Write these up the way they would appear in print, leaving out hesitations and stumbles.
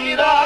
ईरा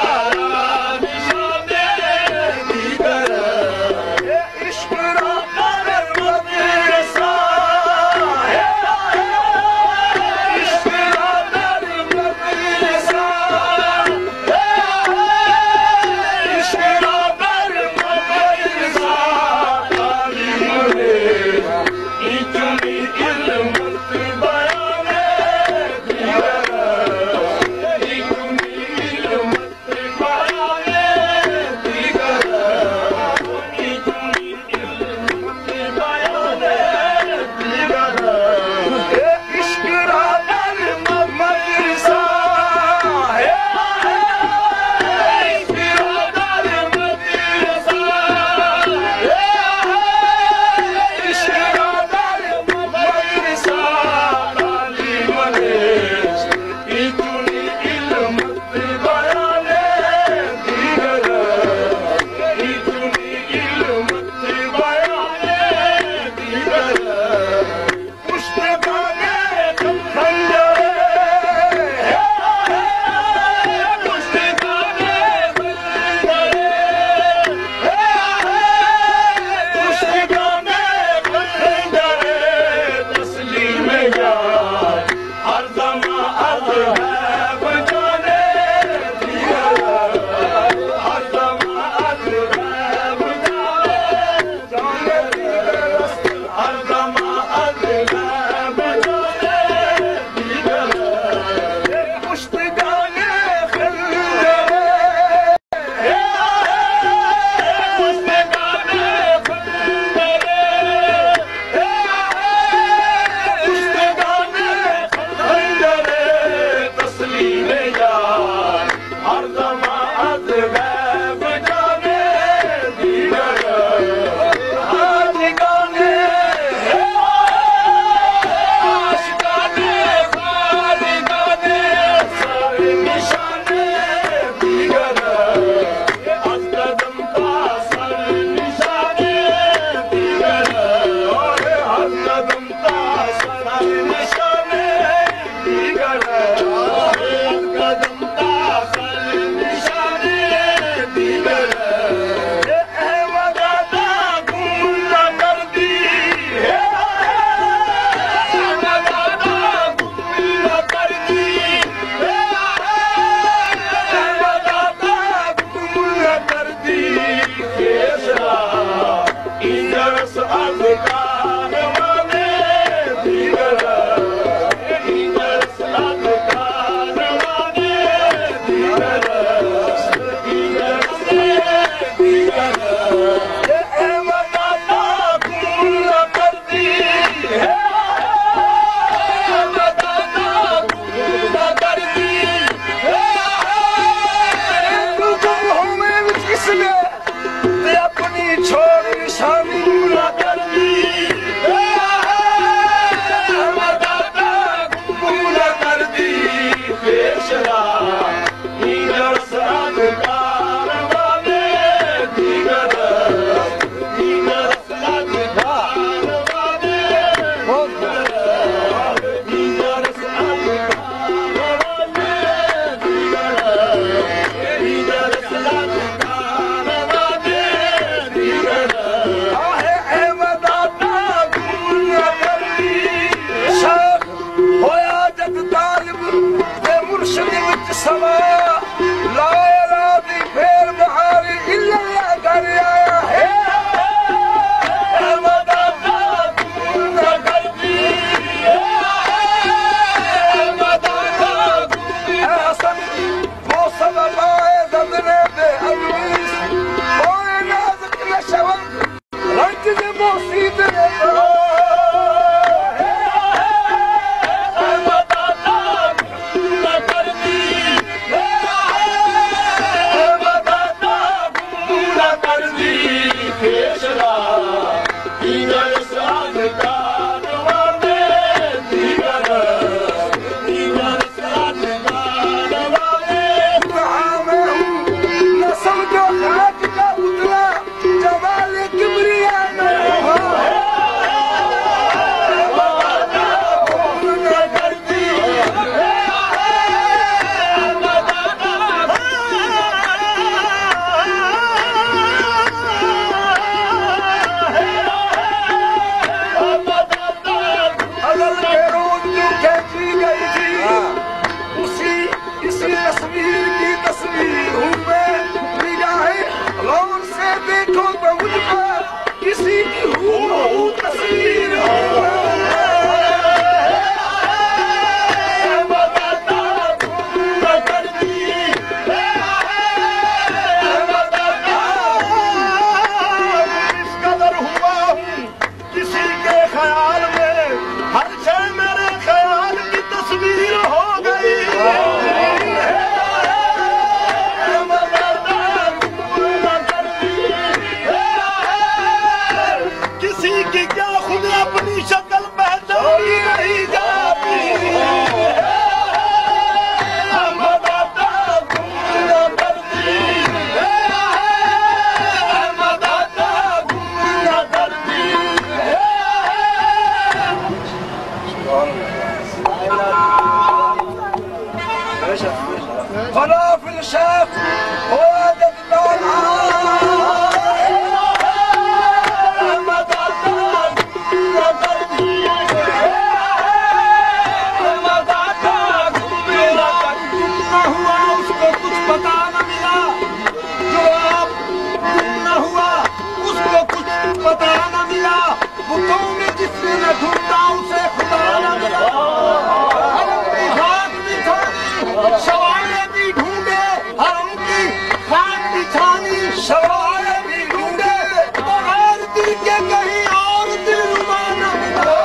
सवाए भी ढूंढे बगैर दिल के कहीं और दिलरुबा न मिला।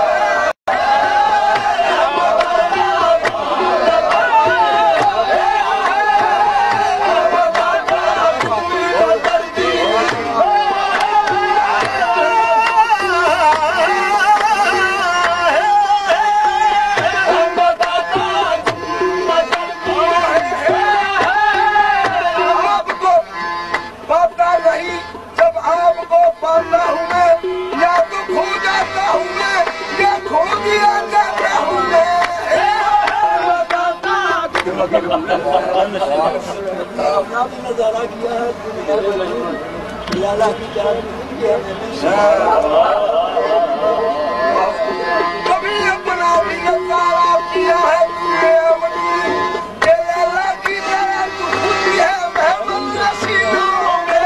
नजारा किया है कभी अपना भी नजारा किया है तूने अपनी लाला की तरह तू खुद है महमद नसीनों में।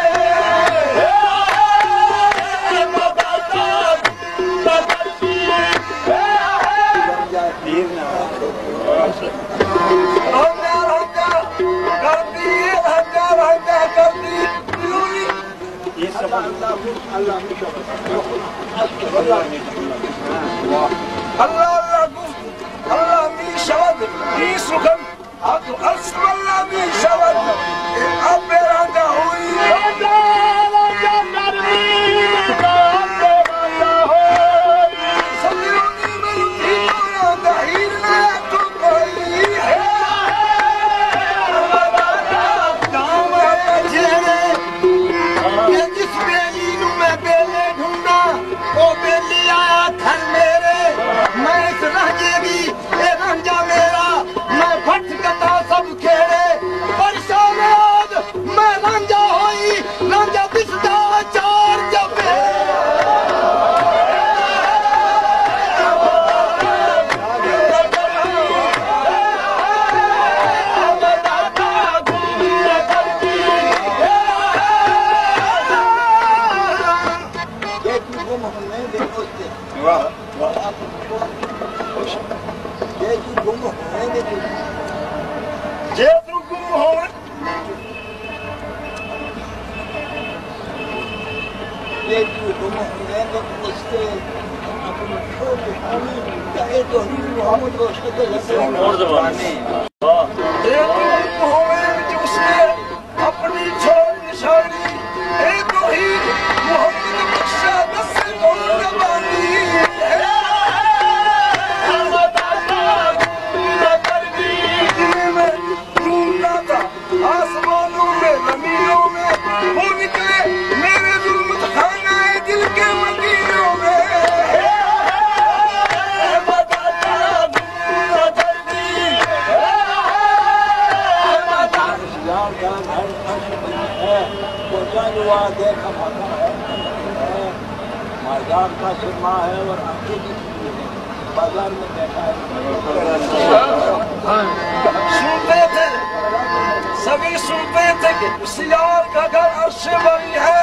Allah min şavad, min sukan, adu asmallah min şavad, aberanda hui. Sadroni meruti oranda hirna tu koi hai. Dama jene, ye jis beli nu main bele ढूंढा, वो बेली आया घर मेरे, मैं इस रांझे भी ए रांझा मेरा, मैं भटकता सब खेड़े, परेशान आज मैं रांझा होई, रांझा दिसदा चार जबे। अपनी छोड़ निशानी एक ही मोहम्मद बख्शा दस कौन बानी में ढूंढता था आसमानों में जमीनों में वो निकले मेरे जुल्म खाना है दिल के मदीनों में। देखा पाता है मैदान का सिरमा है और आंखें की बाजार में देखा है। सुनते थे सभी सुनते थे कि उस यार का घर अर्श बरी है।